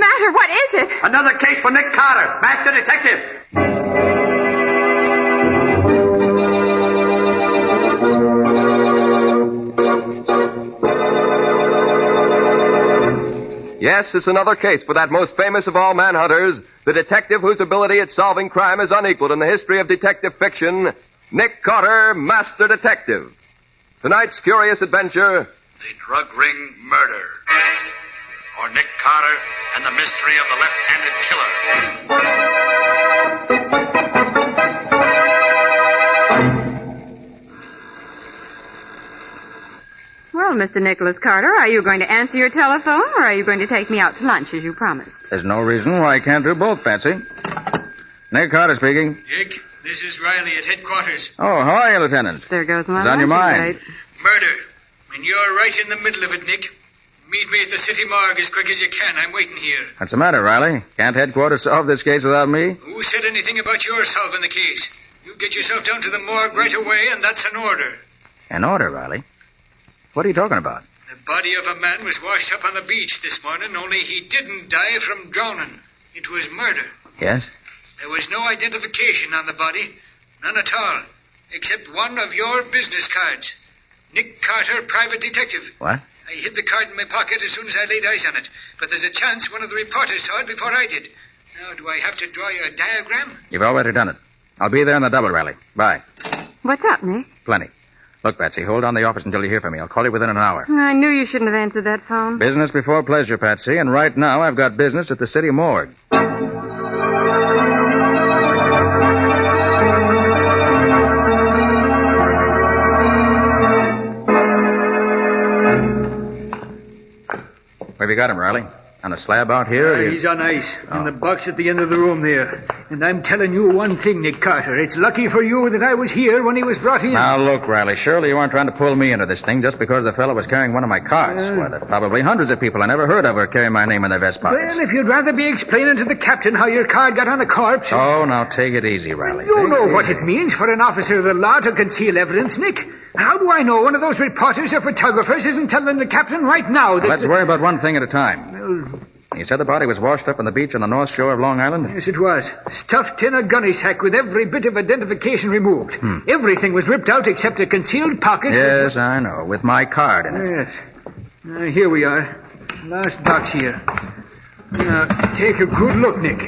matter? What is it? Another case for Nick Carter, Master Detective. Yes, it's another case for that most famous of all manhunters, the detective whose ability at solving crime is unequaled in the history of detective fiction, Nick Carter, Master Detective. Tonight's curious adventure, The Drug Ring Murder, or Nick Carter and the Mystery of the Left-Handed Killer. Well, Mr. Nicholas Carter, are you going to answer your telephone, or are you going to take me out to lunch as you promised? There's no reason why I can't do both, Patsy. Nick Carter speaking. Dick, this is Riley at headquarters. Oh, how are you, Lieutenant? There goes my What's on your mind? date. Murder. And you're right in the middle of it, Nick. Meet me at the city morgue as quick as you can. I'm waiting here. What's the matter, Riley? Can't headquarters solve this case without me? Who said anything about your solving the case? You get yourself down to the morgue right away, and that's an order. An order, Riley? What are you talking about? The body of a man was washed up on the beach this morning, only he didn't die from drowning. It was murder. Yes? There was no identification on the body. None at all. Except one of your business cards. Nick Carter, private detective. What? I hid the card in my pocket as soon as I laid eyes on it. But there's a chance one of the reporters saw it before I did. Now, do I have to draw you a diagram? You've already done it. I'll be there in the double, Riley. Bye. What's up, Nick? Plenty. Look, Patsy, hold on the office until you hear from me. I'll call you within an hour. I knew you shouldn't have answered that phone. Business before pleasure, Patsy, and right now I've got business at the city morgue. Where have you got him, Riley? On a slab out here? He's on ice, in the box at the end of the room there. And I'm telling you one thing, Nick Carter. It's lucky for you that I was here when he was brought in. Now, look, Riley, surely you aren't trying to pull me into this thing just because the fellow was carrying one of my cards. Why, there are probably hundreds of people I never heard of who are carrying my name in their vest pockets. Well, if you'd rather be explaining to the captain how your card got on a corpse... Oh, now take it easy, Riley. You know what it means for an officer of the law to conceal evidence, Nick. How do I know one of those reporters or photographers isn't telling the captain right now that... Let's worry about one thing at a time. You said the body was washed up on the beach on the north shore of Long Island? Yes, it was. Stuffed in a gunny sack with every bit of identification removed. Everything was ripped out except a concealed pocket. Yes, I know, with my card in it. Yes. Here we are. Last box here. Now, take a good look, Nick.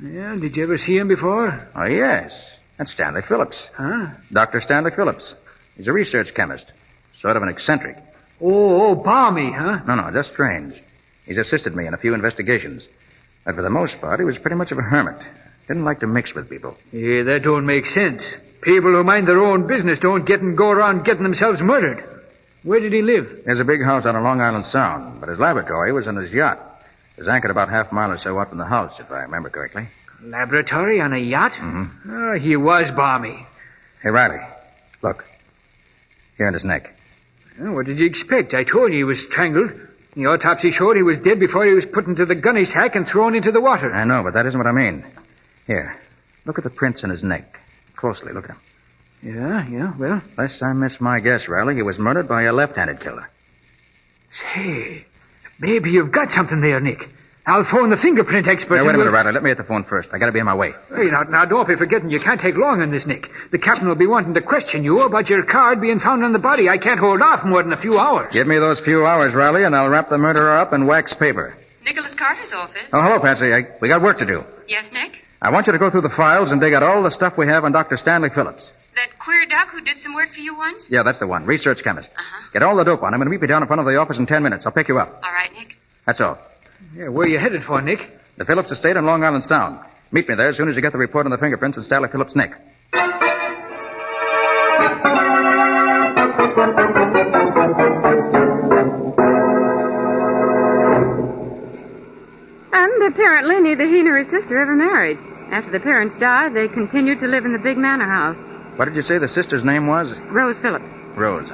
Yeah, did you ever see him before? Oh, yes. That's Stanley Phillips. Huh? Dr. Stanley Phillips. He's a research chemist. Sort of an eccentric. Oh, balmy, huh? No, just strange. He's assisted me in a few investigations. But for the most part, he was pretty much of a hermit. Didn't like to mix with people. Yeah, that don't make sense. People who mind their own business don't go around getting themselves murdered. Where did he live? There's a big house on a Long Island Sound, but his laboratory was in his yacht. It was anchored about half a mile or so out from the house, if I remember correctly. Laboratory on a yacht? Mm-hmm. Oh, he was balmy. Hey, Riley, look. Here in his neck. Oh, what did you expect? I told you he was strangled. The autopsy showed he was dead before he was put into the gunny sack and thrown into the water. I know, but that isn't what I mean. Here, look at the prints in his neck. Closely, look at them. Yeah, well... Unless I miss my guess, Riley, he was murdered by a left-handed killer. Say, maybe you've got something there, Nick. I'll phone the fingerprint expert. Now, wait a minute, Riley. Let me hit the phone first. I gotta be on my way. Hey, now, don't be forgetting you can't take long on this, Nick. The captain will be wanting to question you about your card being found on the body. I can't hold off more than a few hours. Give me those few hours, Riley, and I'll wrap the murderer up in wax paper. Nicholas Carter's office. Oh, hello, Patsy. We got work to do. Yes, Nick? I want you to go through the files and dig out all the stuff we have on Dr. Stanley Phillips. That queer doc who did some work for you once? Yeah, that's the one. Research chemist. Uh-huh. Get all the dope on him and meet me down in front of the office in 10 minutes. I'll pick you up. All right, Nick. That's all. Yeah, where are you headed for, Nick? The Phillips estate on Long Island Sound. Meet me there as soon as you get the report on the fingerprints in Stanley Phillips' neck. And apparently neither he nor his sister ever married. After the parents died, they continued to live in the big manor house. What did you say the sister's name was? Rose Phillips. Rose.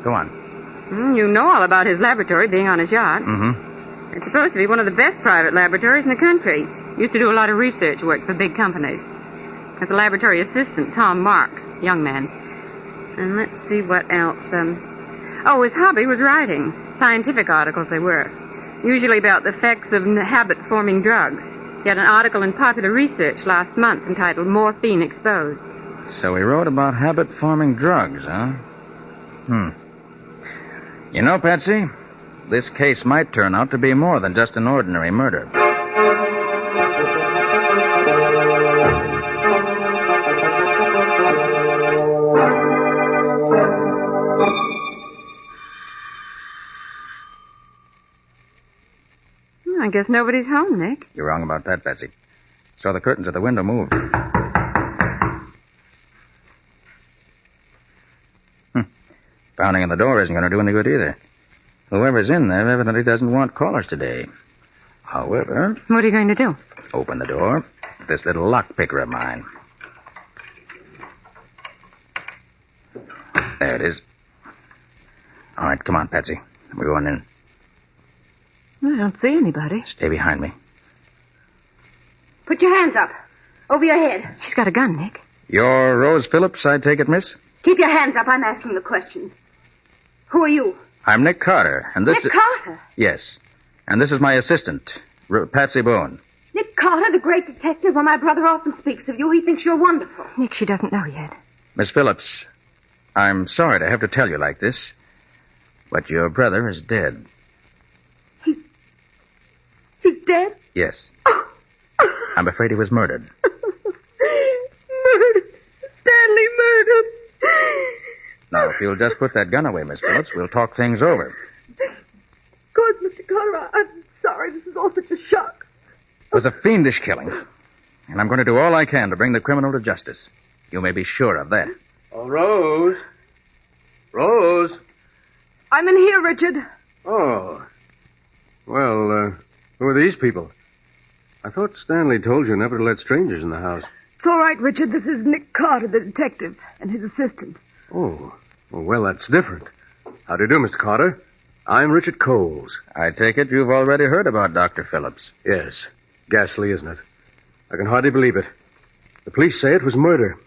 Go on. You know all about his laboratory being on his yacht. Mm-hmm. It's supposed to be one of the best private laboratories in the country. Used to do a lot of research work for big companies. As a laboratory assistant, Tom Marks, young man. And let's see what else. His hobby was writing. Scientific articles they were. Usually about the effects of habit-forming drugs. He had an article in Popular Research last month entitled Morphine Exposed. So he wrote about habit-forming drugs, huh? You know, Patsy, this case might turn out to be more than just an ordinary murder. I guess nobody's home, Nick. You're wrong about that, Patsy. Saw the curtains at the window move. Pounding on the door isn't going to do any good either. Whoever's in there evidently doesn't want callers today. However... What are you going to do? Open the door with this little lock picker of mine. There it is. All right, come on, Patsy. We're going in. I don't see anybody. Stay behind me. Put your hands up. Over your head. She's got a gun, Nick. You're Rose Phillips, I take it, miss? Keep your hands up. I'm asking the questions. Who are you? I'm Nick Carter, and this Nick Carter? Yes. And this is my assistant, Patsy Boone. Nick Carter, the great detective. Well, my brother often speaks of you. He thinks you're wonderful. Nick, she doesn't know yet. Miss Phillips, I'm sorry to have to tell you like this, but your brother is dead. He's dead? Yes. I'm afraid he was murdered. Murdered. Stanley murdered. Now, if you'll just put that gun away, Miss Phillips, we'll talk things over. Of course, Mr. Carter, I'm sorry. This is all such a shock. It was a fiendish killing, and I'm going to do all I can to bring the criminal to justice. You may be sure of that. Oh, Rose. Rose. I'm in here, Richard. Oh. Well, who are these people? I thought Stanley told you never to let strangers in the house. It's all right, Richard. This is Nick Carter, the detective, and his assistant. Oh. Well, that's different. How do you do, Mr. Carter? I'm Richard Coles. I take it you've already heard about Dr. Phillips. Yes. Ghastly, isn't it? I can hardly believe it. The police say it was murder.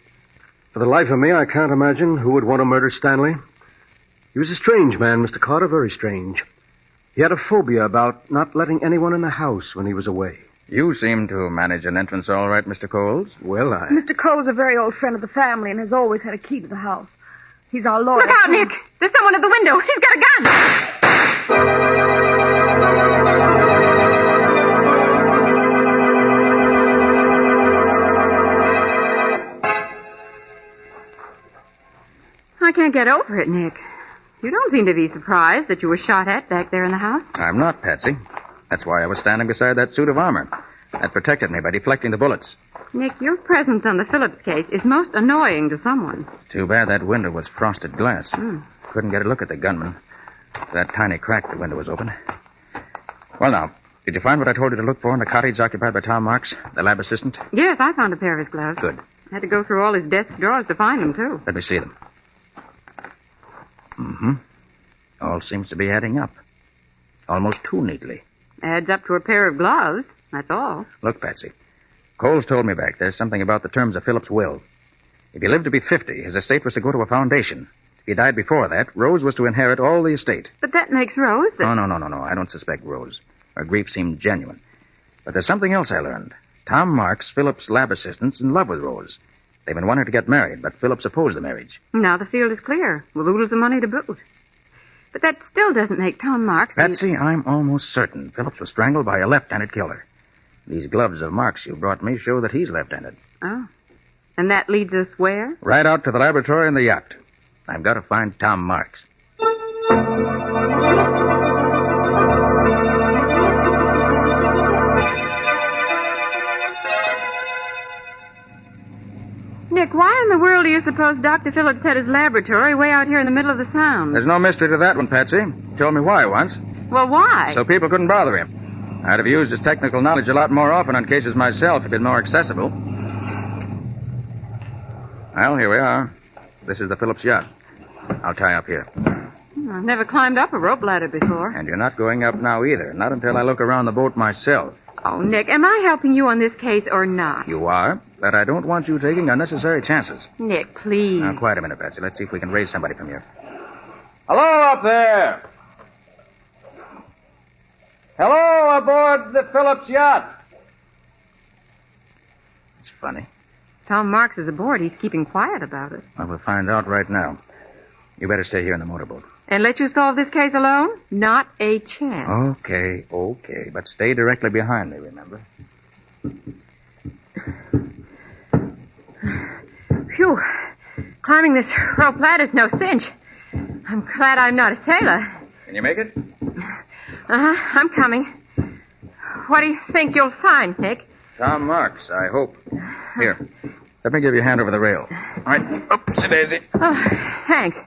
For the life of me, I can't imagine who would want to murder Stanley. He was a strange man, Mr. Carter, very strange. He had a phobia about not letting anyone in the house when he was away. You seem to manage an entrance all right, Mr. Coles. Well, Mr. Cole's a very old friend of the family and has always had a key to the house. He's our lawyer. Look out, Nick! There's someone at the window. He's got a gun! I can't get over it, Nick. You don't seem to be surprised that you were shot at back there in the house. I'm not, Patsy. That's why I was standing beside that suit of armor. That protected me by deflecting the bullets. Nick, your presence on the Phillips case is most annoying to someone. Too bad that window was frosted glass. Couldn't get a look at the gunman. That tiny crack the window was open. Well, now, did you find what I told you to look for in the cottage occupied by Tom Marks, the lab assistant? Yes, I found a pair of his gloves. Good. I had to go through all his desk drawers to find them, too. Let me see them. All seems to be adding up. Almost too neatly. Adds up to a pair of gloves, that's all. Look, Patsy. Coles told me back there something about the terms of Phillips' will. If he lived to be 50, his estate was to go to a foundation. If he died before that, Rose was to inherit all the estate. But that makes Rose the... No. I don't suspect Rose. Her grief seemed genuine. But there's something else I learned. Tom Marks, Phillips' lab assistant's in love with Rose. They've been wanting to get married, but Phillips opposed the marriage. Now the field is clear, with oodles of money to boot. But that still doesn't make Tom Marks... Patsy, I'm almost certain Phillips was strangled by a left-handed killer. These gloves of Marks you brought me show that he's left-handed. Oh. And that leads us where? Right out to the laboratory and the yacht. I've got to find Tom Marks. Nick, why in the world do you suppose Dr. Phillips had his laboratory way out here in the middle of the Sound? There's no mystery to that one, Patsy. He told me why once. Well, why? So people couldn't bother him. I'd have used his technical knowledge a lot more often on cases myself if it'd been more accessible. Well, here we are. This is the Phillips yacht. I'll tie up here. I've never climbed up a rope ladder before. And you're not going up now either. Not until I look around the boat myself. Oh, Nick, am I helping you on this case or not? You are, but I don't want you taking unnecessary chances. Nick, please. Now, quiet a minute, Patsy. Let's see if we can raise somebody from here. Hello up there. Hello, aboard the Phillips yacht. It's funny. Tom Marks is aboard. He's keeping quiet about it. Well, we'll find out right now. You better stay here in the motorboat. And let you solve this case alone? Not a chance. Okay. But stay directly behind me, remember? Phew. Climbing this rope ladder's no cinch. I'm glad I'm not a sailor. Can you make it? I'm coming. What do you think you'll find, Nick? Tom Marks, I hope. Here. Let me give you a hand over the rail. All right. Oopsie daisy. Oh, thanks.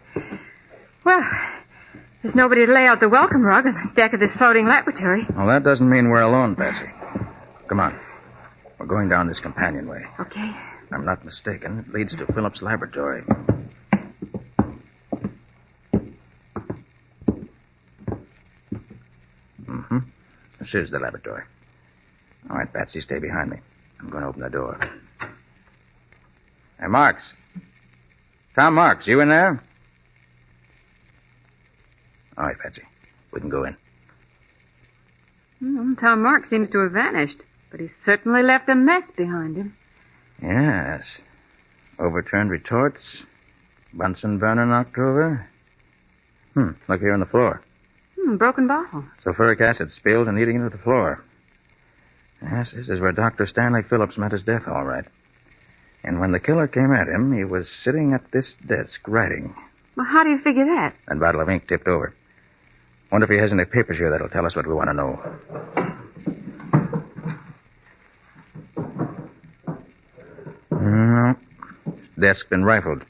Well, there's nobody to lay out the welcome rug on the deck of this floating laboratory. Well, that doesn't mean we're alone, Patsy. Come on. We're going down this companionway. Okay. If I'm not mistaken, it leads to Phillips' laboratory. Mm-hmm. This is the laboratory. All right, Patsy, stay behind me. I'm going to open the door. Hey, Marks. Tom Marks, you in there? All right, Patsy. We can go in. Tom Marks seems to have vanished, but he's certainly left a mess behind him. Yes. Overturned retorts. Bunsen burner knocked over. Look here on the floor. Broken bottle. Sulfuric acid spilled and eating into the floor. Yes, this is where Dr. Stanley Phillips met his death, all right. And when the killer came at him, he was sitting at this desk writing. Well, how do you figure that? That bottle of ink tipped over. Wonder if he has any papers here that'll tell us what we want to know. No. Desk been rifled.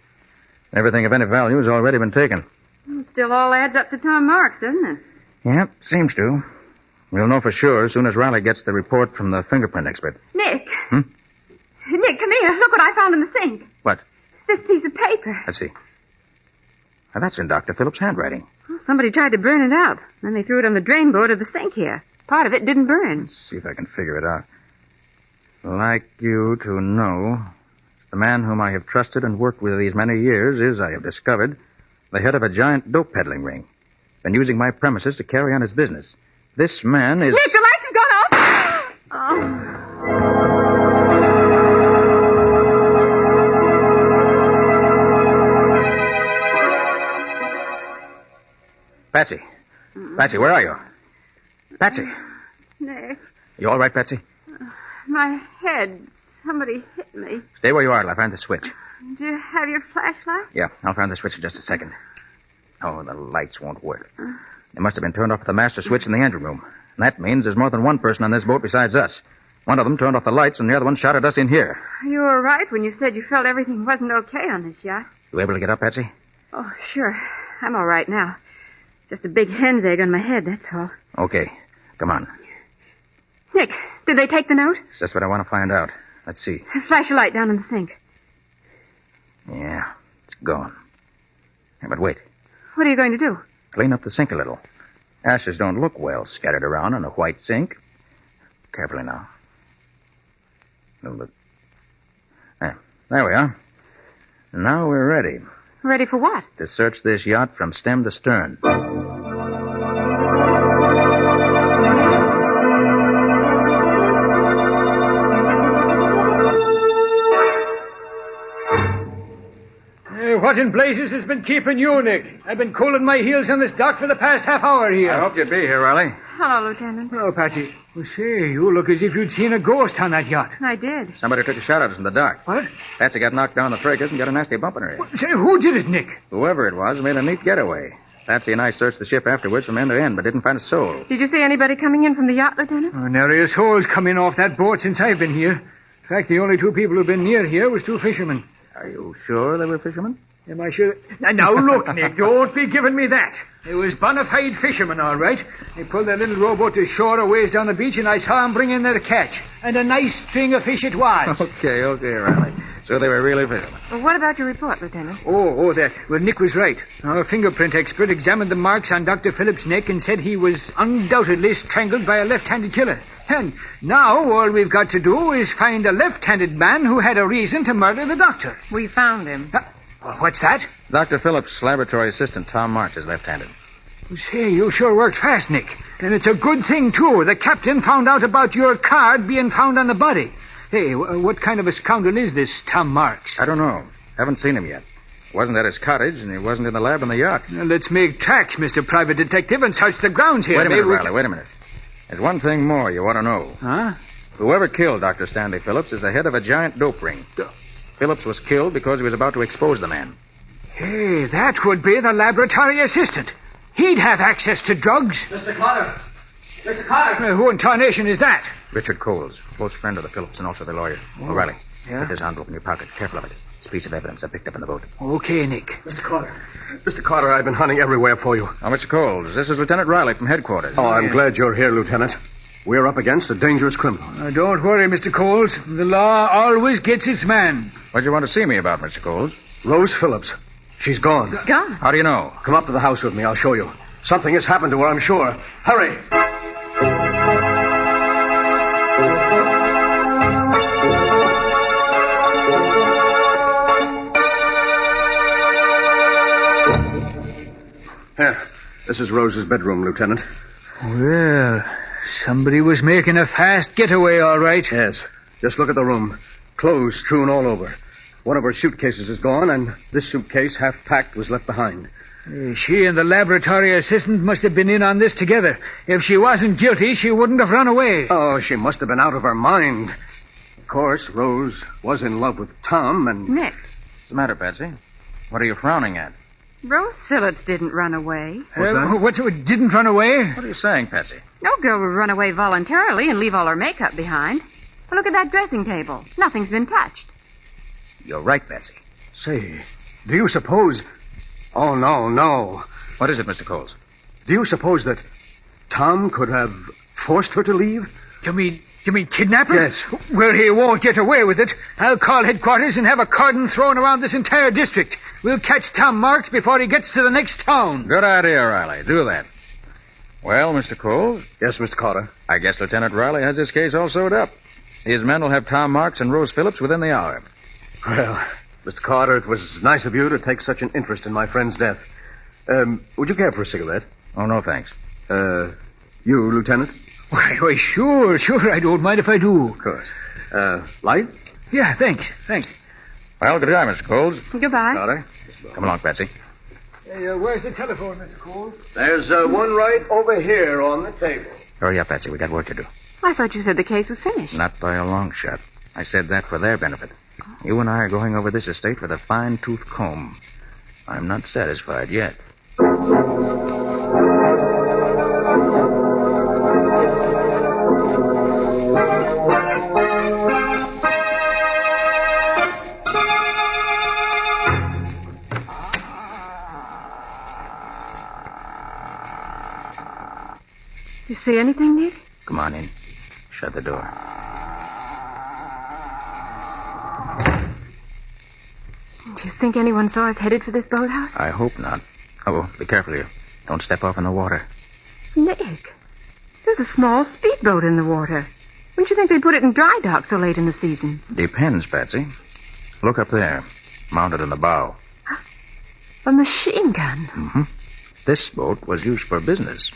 Everything of any value has already been taken. It still all adds up to Tom Marks, doesn't it? Yep, seems to. We'll know for sure as soon as Riley gets the report from the fingerprint expert. Nick. Nick, come here. Look what I found in the sink. What? This piece of paper. Let's see. Now, that's in Dr. Phillips' handwriting. Well, somebody tried to burn it out. Then they threw it on the drain board of the sink here. Part of it didn't burn. Let's see if I can figure it out. Like you to know, the man whom I have trusted and worked with these many years is, I have discovered, the head of a giant dope peddling ring. Been using my premises to carry on his business. This man is... Nick, the lights have gone off! Oh. Patsy. Patsy, where are you? Patsy. Nick. You all right, Patsy? My head. Somebody hit me. Stay where you are till I find the switch. Do you have your flashlight? Yeah, I'll find the switch in just a second. Oh, the lights won't work. They must have been turned off at the master switch in the engine room. And that means there's more than one person on this boat besides us. One of them turned off the lights, and the other one shot at us in here. You were right when you said you felt everything wasn't okay on this yacht. You able to get up, Patsy? Oh, sure. I'm all right now. Just a big hen's egg on my head, that's all. Okay. Come on. Nick, did they take the note? That's just what I want to find out. Let's see. Flash a light down in the sink. Yeah, it's gone. Yeah, but wait. What are you going to do? Clean up the sink a little. Ashes don't look well scattered around in a white sink. Carefully now. A little bit. There we are. Now we're ready. Ready for what? To search this yacht from stem to stern. What in blazes has been keeping you, Nick? I've been cooling my heels on this dock for the past half hour here. I hoped you'd be here, Riley. Hello, Lieutenant. Hello, Patsy. Well, say, you look as if you'd seen a ghost on that yacht. I did. Somebody took a shot at us in the dock. What? Patsy got knocked down the breakers and got a nasty bump in her head. Well, say, who did it, Nick? Whoever it was made a neat getaway. Patsy and I searched the ship afterwards from end to end, but didn't find a soul. Did you see anybody coming in from the yacht, Lieutenant? Oh, nary a soul's come in off that boat since I've been here. In fact, the only two people who've been near here was two fishermen. Are you sure they were fishermen? Am I sure? Now, look, Nick, don't be giving me that. It was bona fide fishermen, all right. They pulled their little rowboat to shore a ways down the beach, and I saw them bring in their catch. And a nice string of fish it was. Okay, Riley. So they were really fishermen. Well, what about your report, Lieutenant? That. Well, Nick was right. Our fingerprint expert examined the marks on Dr. Phillips' neck and said he was undoubtedly strangled by a left-handed killer. And now all we've got to do is find a left-handed man who had a reason to murder the doctor. We found him. What's that? Dr. Phillips' laboratory assistant, Tom Marks, is left-handed. Say, you sure worked fast, Nick. And it's a good thing, too. The captain found out about your card being found on the body. Hey, what kind of a scoundrel is this Tom Marks? I don't know. Haven't seen him yet. Wasn't at his cottage, and he wasn't in the lab on the yacht. Now, let's make tracks, Mr. Private Detective, and search the grounds here. Wait a minute, Riley, wait a minute. There's one thing more you want to know. Huh? Whoever killed Dr. Stanley Phillips is the head of a giant dope ring. Phillips was killed because he was about to expose the man. Hey, that would be the laboratory assistant. He'd have access to drugs. Mr. Carter! Mr. Carter! Who in tarnation is that? Richard Coles, close friend of the Phillips and also the lawyer. Oh, Riley, yeah? put this envelope in your pocket. Careful of it. It's a piece of evidence I picked up in the boat. Okay, Nick. Mr. Carter, I've been hunting everywhere for you. Oh, Mr. Coles, this is Lieutenant Riley from headquarters. Oh, I'm glad you're here, Lieutenant. We're up against a dangerous criminal. Don't worry, Mr. Coles. The law always gets its man. What'd you want to see me about, Mr. Coles? Rose Phillips. She's gone. Gone? How do you know? Come up to the house with me. I'll show you. Something has happened to her, I'm sure. Hurry. Here. This is Rose's bedroom, Lieutenant. Well, somebody was making a fast getaway, all right. Yes. Just look at the room. Clothes strewn all over. One of her suitcases is gone, and this suitcase, half packed, was left behind. She and the laboratory assistant must have been in on this together. If she wasn't guilty, she wouldn't have run away. Oh, she must have been out of her mind. Of course, Rose was in love with Tom, and... Nick, What's the matter, Patsy? What are you frowning at? Rose Phillips didn't run away. What's that? What, didn't run away? What are you saying, Patsy? No girl would run away voluntarily and leave all her makeup behind. Well, look at that dressing table. Nothing's been touched. You're right, Patsy. Say, do you suppose... Oh, no. What is it, Mr. Coles? Do you suppose that Tom could have forced her to leave? You mean kidnap her? Yes. Well, he won't get away with it. I'll call headquarters and have a cordon thrown around this entire district. We'll catch Tom Marks before he gets to the next town. Good idea, Riley. Do that. Well, Mr. Coles, Yes, Mr. Carter. I guess Lieutenant Riley has his case all sewed up. His men will have Tom Marks and Rose Phillips within the hour. Well, Mr. Carter, it was nice of you to take such an interest in my friend's death. Would you care for a cigarette? Oh, no, thanks. You, Lieutenant? Why, sure. I don't mind if I do. Of course. Light? Yeah, thanks. Well, good day, Mr. Coles. Goodbye. Carter? Come along, Patsy. Hey, where's the telephone, Mr. Cole? There's one right over here on the table. Hurry up, Patsy. We got work to do. I thought you said the case was finished. Not by a long shot. I said that for their benefit. You and I are going over this estate with a fine-tooth comb. I'm not satisfied yet. You see anything, Nick? Come on in. Shut the door. Do you think anyone saw us headed for this boathouse? I hope not. Oh, be careful here. Don't step off in the water. Nick, there's a small speedboat in the water. Wouldn't you think they'd put it in dry dock so late in the season? Depends, Patsy. Look up there, mounted in the bow. A machine gun. Mm-hmm. This boat was used for business.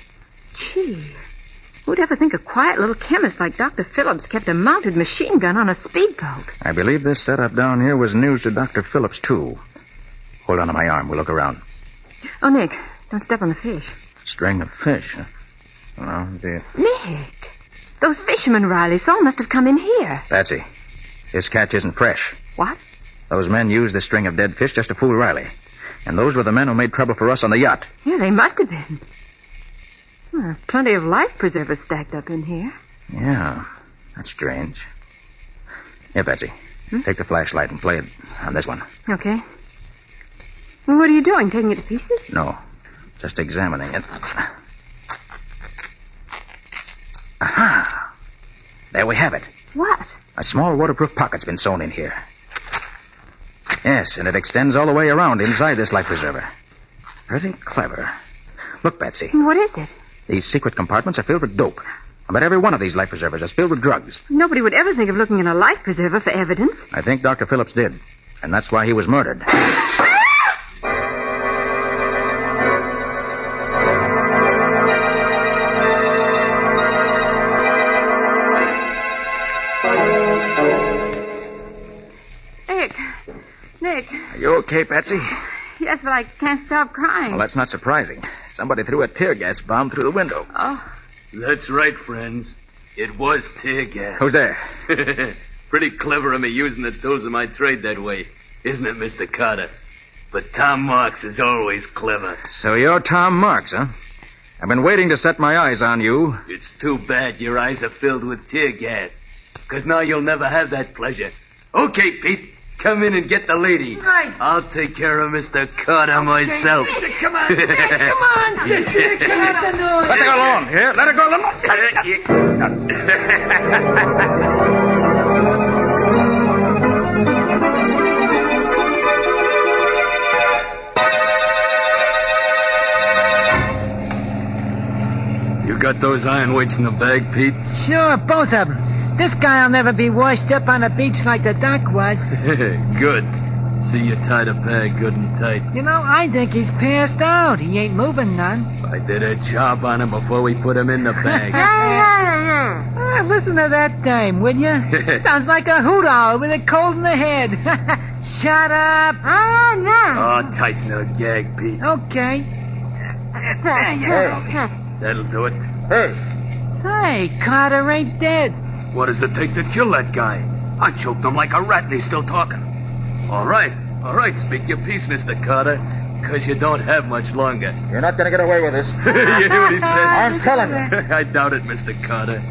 Gee, who'd ever think a quiet little chemist like Dr. Phillips kept a mounted machine gun on a speedboat? I believe this setup down here was news to Dr. Phillips, too. Hold on to my arm. We'll look around. Oh, Nick, don't step on the fish. String of fish, huh? Well, Nick, those fishermen Riley saw must have come in here. Patsy, this catch isn't fresh. What? Those men used this string of dead fish just to fool Riley. And those were the men who made trouble for us on the yacht. Yeah, they must have been. Well, plenty of life preservers stacked up in here. Yeah, that's strange. Here, Patsy, take the flashlight and play it on this one. Okay. Well, what are you doing, taking it to pieces? No, just examining it. Aha! There we have it. What? A small waterproof pocket's been sewn in here. Yes, and it extends all the way around inside this life preserver. Pretty clever. Look, Patsy. What is it? These secret compartments are filled with dope. I bet every one of these life preservers is filled with drugs. Nobody would ever think of looking in a life preserver for evidence. I think Dr. Phillips did. And that's why he was murdered. okay, Patsy? Yes, but I can't stop crying. Well, that's not surprising. Somebody threw a tear gas bomb through the window. Oh, That's right, friends. It was tear gas. Who's there? Pretty clever of me using the tools of my trade that way, isn't it, Mr. Carter? But Tom Marks is always clever. So you're Tom Marks, huh? I've been waiting to set my eyes on you. It's too bad your eyes are filled with tear gas, because now you'll never have that pleasure. Okay, Pete, come in and get the lady. Right. I'll take care of Mr. Carter myself. Come on, come on, sister. Come afternoon. Let her go alone. Here, let her go alone. You got those iron weights in the bag, Pete? Sure, both of them. This guy'll never be washed up on the beach like the doc was. Good. See you tied a bag good and tight. You know, I think he's passed out. He ain't moving none. I did a job on him before we put him in the bag. Listen to that dame, will you? Sounds like a hoot owl with a cold in the head. Shut up. Oh, tighten her gag, Pete. Okay. That'll do it. Say, Carter ain't dead. What does it take to kill that guy? I choked him like a rat and he's still talking. All right, speak your piece, Mr. Carter, because you don't have much longer. You're not going to get away with this. You hear what he said? I'm telling you. I doubt it, Mr. Carter.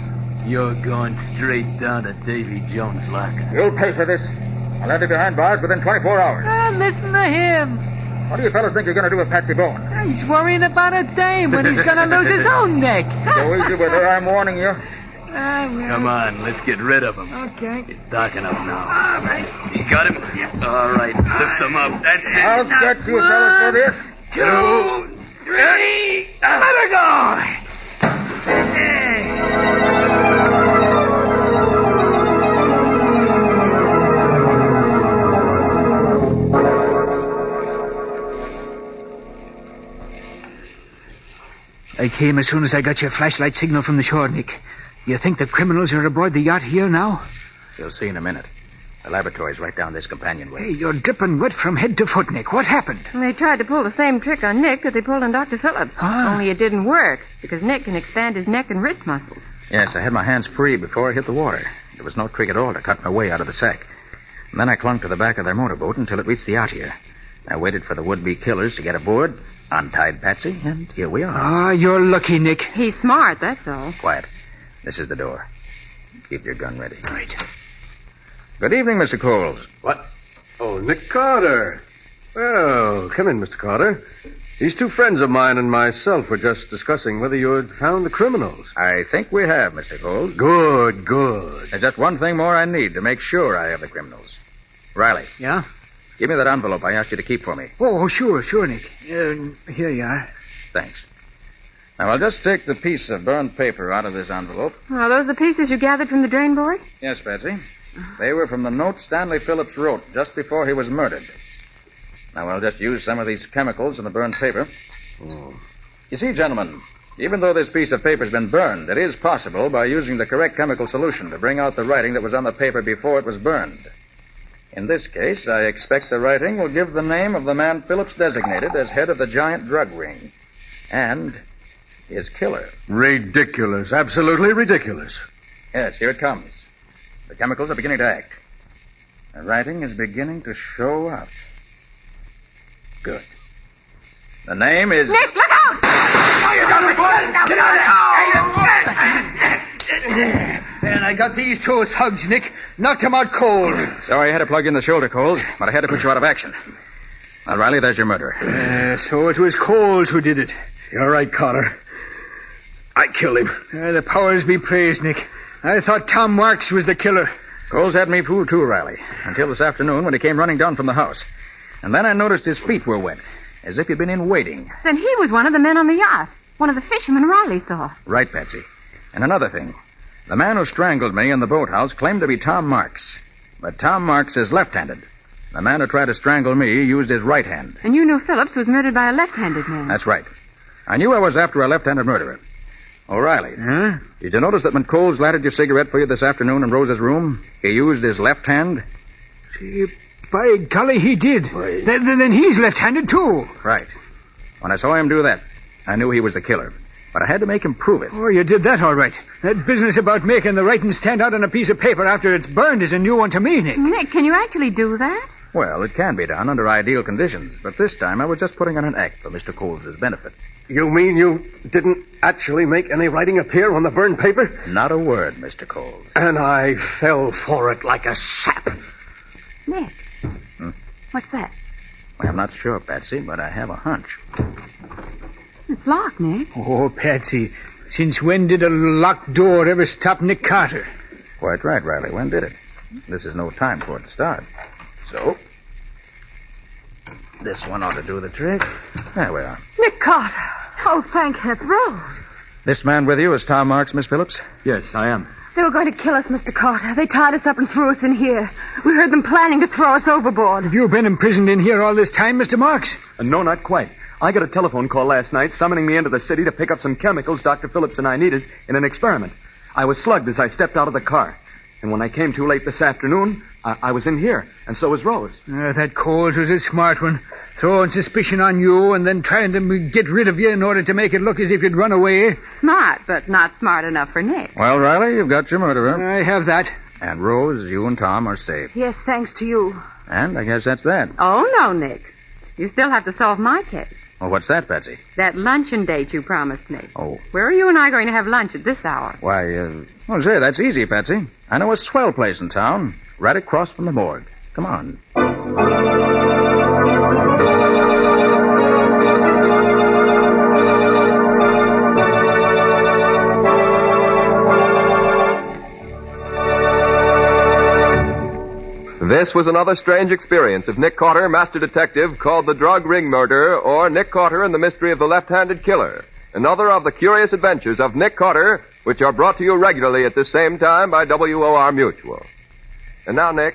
You're going straight down to Davy Jones' locker. You'll pay for this. I'll have you behind bars within 24 hours. Listen to him. What do you fellas think you're going to do with Patsy Bowen? He's worrying about a dame when he's going to lose his own neck. Go easy with her, I'm warning you. Come on, let's get rid of him. Okay. It's dark enough now. All right. You got him? All right, lift him up. That's it. I'll get you fellas for this. 2, 3, let her go. I came as soon as I got your flashlight signal from the shore, Nick. You think the criminals are aboard the yacht here now? You'll see in a minute. The laboratory's right down this companionway. Hey, you're dripping wet from head to foot, Nick. What happened? they tried to pull the same trick on Nick that they pulled on Dr. Phillips. Only it didn't work, because Nick can expand his neck and wrist muscles. Yes, I had my hands free before I hit the water. There was no trick at all to cut my way out of the sack. And then I clung to the back of their motorboat until it reached the yacht here. I waited for the would-be killers to get aboard, untied Patsy, and here we are. You're lucky, Nick. He's smart, that's all. Quiet. This is the door. Keep your gun ready. Right. Good evening, Mr. Coles. What? Oh, Nick Carter. Well, come in, Mr. Carter. These two friends of mine and myself were just discussing whether you had found the criminals. I think we have, Mr. Coles. Good. There's just one thing more I need to make sure I have the criminals. Riley. Yeah? Give me that envelope I asked you to keep for me. Oh, sure, Nick. Here you are. Thanks. Now, I'll just take the piece of burned paper out of this envelope. Are those the pieces you gathered from the drain board? Yes, Patsy. They were from the note Stanley Phillips wrote just before he was murdered. Now, I'll just use some of these chemicals in the burned paper. Oh. You see, gentlemen, even though this piece of paper's been burned, it is possible by using the correct chemical solution to bring out the writing that was on the paper before it was burned. In this case, I expect the writing will give the name of the man Phillips designated as head of the giant drug ring. And his killer. Ridiculous. Absolutely ridiculous. Yes, here it comes. The chemicals are beginning to act. The writing is beginning to show up. Good. The name is... Nick, look out! And I got these two thugs, Nick. Knocked them out cold. Sorry I had to plug in the shoulder, Coles, but I had to put you out of action. Now, Riley, there's your murderer. So it was Coles who did it. You're right, Carter. I killed him. The powers be praised, Nick. I thought Tom Marks was the killer. Coles had me fooled too, Riley, until this afternoon when he came running down from the house. And then I noticed his feet were wet, as if he'd been in waiting. Then he was one of the men on the yacht. One of the fishermen Riley saw. Right, Patsy. And another thing. The man who strangled me in the boathouse claimed to be Tom Marks. But Tom Marks is left-handed. The man who tried to strangle me used his right hand. And you knew Phillips was murdered by a left-handed man. That's right. I knew I was after a left-handed murderer. O'Reilly. Huh? Did you notice that when Coles lighted your cigarette for you this afternoon in Rose's room, he used his left hand? By golly, he did. Then he's left-handed, too. Right. When I saw him do that, I knew he was the killer. But I had to make him prove it. Oh, you did that all right. That business about making the writing stand out on a piece of paper after it's burned is a new one to me, Nick. Nick, can you actually do that? Well, it can be done under ideal conditions, but this time I was just putting on an act for Mr. Coles' benefit. You mean you didn't actually make any writing appear on the burned paper? Not a word, Mr. Coles. And I fell for it like a sap. Nick. What's that? Well, I'm not sure, Patsy, but I have a hunch. It's locked, Nick. Oh, Patsy, since when did a locked door ever stop Nick Carter? Quite right, Riley. When did it? This is no time for it to start. So, this one ought to do the trick. There we are. Nick Carter. Oh, thank heaven. Rose. This man with you is Tom Marks, Miss Phillips? Yes, I am. They were going to kill us, Mr. Carter. They tied us up and threw us in here. We heard them planning to throw us overboard. Have you been imprisoned in here all this time, Mr. Marks? No, not quite. I got a telephone call last night summoning me into the city to pick up some chemicals Dr. Phillips and I needed in an experiment. I was slugged as I stepped out of the car. And when I came too late this afternoon, I was in here, and so was Rose. That Coles was a smart one. Throwing suspicion on you and then trying to get rid of you in order to make it look as if you'd run away. Smart, but not smart enough for Nick. Well, Riley, you've got your murderer. I have that. And Rose, you and Tom are safe. Yes, thanks to you. And I guess that's that. Oh, no, Nick. You still have to solve my case. Well, what's that, Patsy? That luncheon date you promised me. Oh. Where are you and I going to have lunch at this hour? Why, well, say, that's easy, Patsy. I know a swell place in town, right across from the morgue. Come on. This was another strange experience of Nick Carter, Master Detective, called The Drug Ring Murder, or Nick Carter and the Mystery of the Left-Handed Killer. Another of the curious adventures of Nick Carter, which are brought to you regularly at this same time by WOR Mutual. And now, Nick,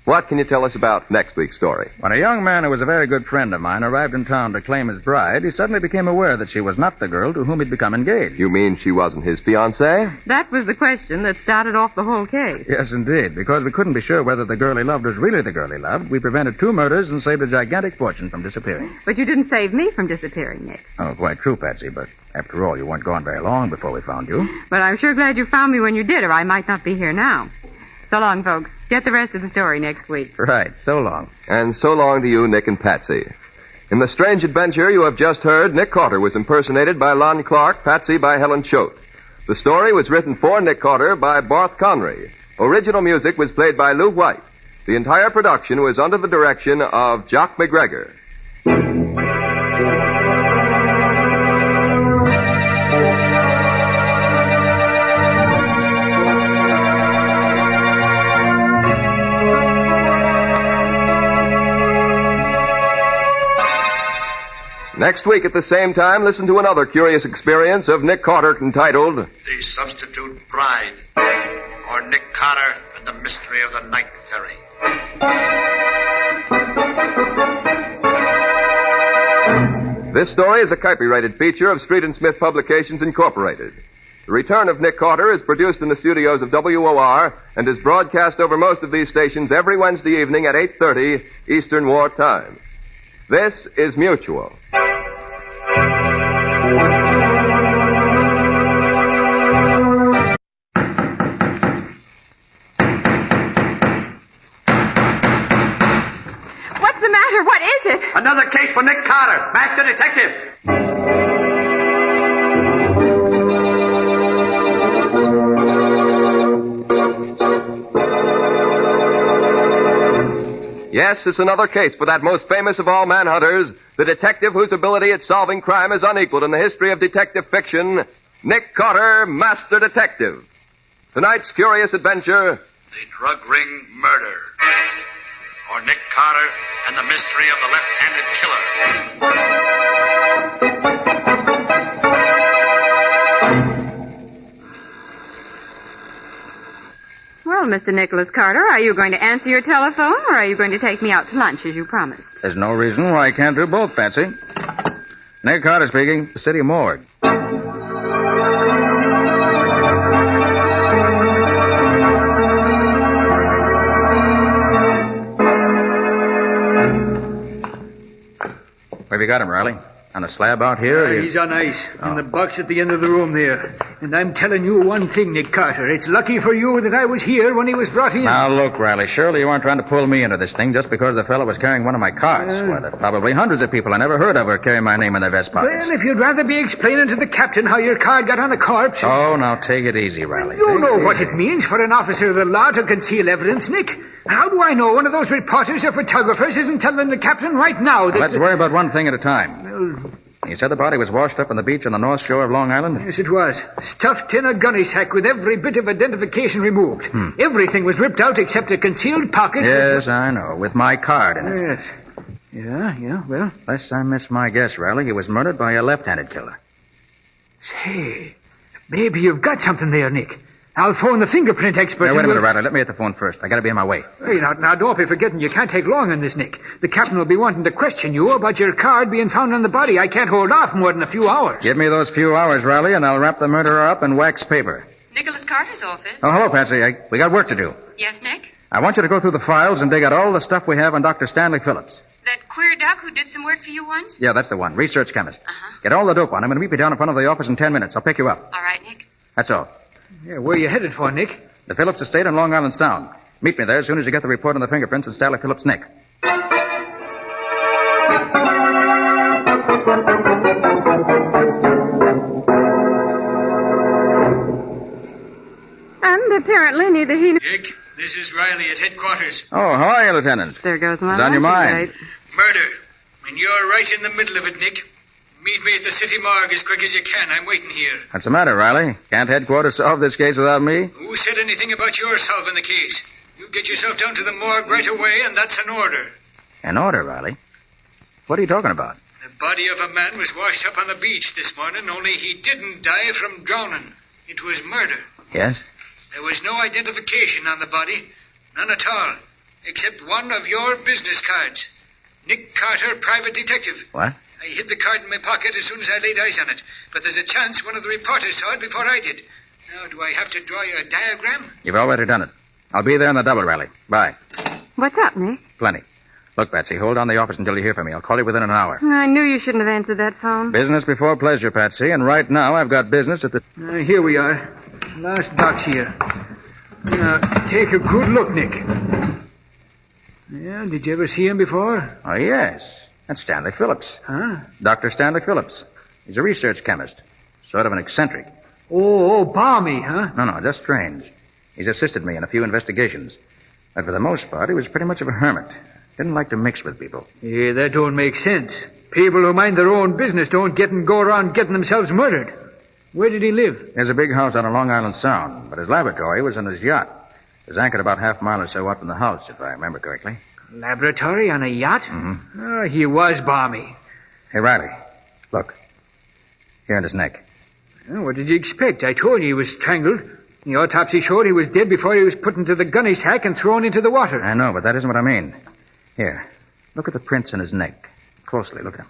what can you tell us about next week's story? When a young man who was a very good friend of mine arrived in town to claim his bride, he suddenly became aware that she was not the girl to whom he'd become engaged. You mean she wasn't his fiancée? That was the question that started off the whole case. Yes, indeed. Because we couldn't be sure whether the girl he loved was really the girl he loved, we prevented 2 murders and saved a gigantic fortune from disappearing. But you didn't save me from disappearing, Nick. Oh, quite true, Patsy, but after all, you weren't gone very long before we found you. But I'm sure glad you found me when you did, or I might not be here now. So long, folks. Get the rest of the story next week. Right. So long. And so long to you, Nick and Patsy. In the strange adventure you have just heard, Nick Carter was impersonated by Lon Clark, Patsy by Helen Choate. The story was written for Nick Carter by Barth Conry. Original music was played by Lou White. The entire production was under the direction of Jock McGregor. Next week at the same time, listen to another curious experience of Nick Carter entitled The Substitute Bride, or Nick Carter and the Mystery of the Night Ferry. This story is a copyrighted feature of Street and Smith Publications, Incorporated. The Return of Nick Carter is produced in the studios of WOR and is broadcast over most of these stations every Wednesday evening at 8:30 Eastern War Time. This is Mutual. What's the matter? What is it? Another case for Nick Carter, Master Detective. Yes, it's another case for that most famous of all manhunters, the detective whose ability at solving crime is unequaled in the history of detective fiction, Nick Carter, Master Detective. Tonight's curious adventure, The Drug Ring Murder, or Nick Carter and the Mystery of the Left-Handed Killer. Well, Mr. Nicholas Carter, are you going to answer your telephone, or are you going to take me out to lunch as you promised? There's no reason why I can't do both, Patsy. Nick Carter speaking, the city morgue. you got him, Riley? On a slab out here? He's on ice, in the box at the end of the room there. And I'm telling you one thing, Nick Carter. It's lucky for you that I was here when he was brought in. Now, look, Riley, surely you aren't trying to pull me into this thing just because the fellow was carrying one of my cards. Why, there are probably hundreds of people I never heard of who carry my name in their vest pockets. Well, if you'd rather be explaining to the captain how your card got on a corpse... Oh, now take it easy, Riley. You know what it means for an officer of the law to conceal evidence, Nick. How do I know one of those reporters or photographers isn't telling the captain right now that... Let's worry about one thing at a time. You said the body was washed up on the beach on the north shore of Long Island? Yes, it was. Stuffed in a gunny sack with every bit of identification removed. Everything was ripped out except a concealed pocket. Yes, I know, with my card in it. Yes. Yeah, well... Unless I miss my guess, Riley, he was murdered by a left-handed killer. Say, maybe you've got something there, Nick. I'll phone the fingerprint expert. Now, wait a minute, Riley. Let me hit the phone first. I gotta be on my way. Hey, now, don't be forgetting you can't take long on this, Nick. The captain will be wanting to question you about your card being found on the body. I can't hold off more than a few hours. Give me those few hours, Riley, and I'll wrap the murderer up in wax paper. Nicholas Carter's office. Oh, hello, Patsy. We got work to do. Yes, Nick? I want you to go through the files and dig out all the stuff we have on Dr. Stanley Phillips. That queer doc who did some work for you once? Yeah, that's the one. Research chemist. Uh-huh. Get all the dope on him and meet me down in front of the office in 10 minutes. I'll pick you up. All right, Nick. That's all. Yeah, where are you headed for, Nick? The Phillips estate on Long Island Sound. Meet me there as soon as you get the report on the fingerprints of Stanley Phillips' neck. And apparently neither he nor... Nick, this is Riley at headquarters. Oh, how are you, Lieutenant? There goes my What's on your luncheon mind? date. Murder. And you're right in the middle of it, Nick. Meet me at the city morgue as quick as you can. I'm waiting here. What's the matter, Riley? Can't headquarters solve this case without me? Who said anything about your solving the case? You get yourself down to the morgue right away, and that's an order. An order, Riley? What are you talking about? The body of a man was washed up on the beach this morning, only he didn't die from drowning. It was murder. Yes? There was no identification on the body. None at all. Except one of your business cards. Nick Carter, private detective. What? I hid the card in my pocket as soon as I laid eyes on it. But there's a chance one of the reporters saw it before I did. Now, do I have to draw you a diagram? You've already done it. I'll be there in the double, Riley. Bye. What's up, Nick? Plenty. Look, Patsy, hold on the office until you hear from me. I'll call you within an hour. I knew you shouldn't have answered that phone. Business before pleasure, Patsy, and right now I've got business at the... Here we are. Last box here. Now, take a good look, Nick. Yeah, did you ever see him before? Oh, yes. That's Stanley Phillips. Huh? Dr. Stanley Phillips. He's a research chemist. Sort of an eccentric. Oh, balmy, huh? No, just strange. He's assisted me in a few investigations. But for the most part, he was pretty much of a hermit. Didn't like to mix with people. Yeah, that don't make sense. People who mind their own business don't go around getting themselves murdered. Where did he live? He has a big house out on Long Island Sound, but his laboratory was in his yacht. It was anchored about half a mile or so out from the house, if I remember correctly. Laboratory on a yacht? Mm-hmm. Oh, he was balmy. Hey, Riley, look. Here in his neck. Oh, what did you expect? I told you he was strangled. The autopsy showed he was dead before he was put into the gunny sack and thrown into the water. I know, but that isn't what I mean. Here, look at the prints in his neck. Closely, look at them.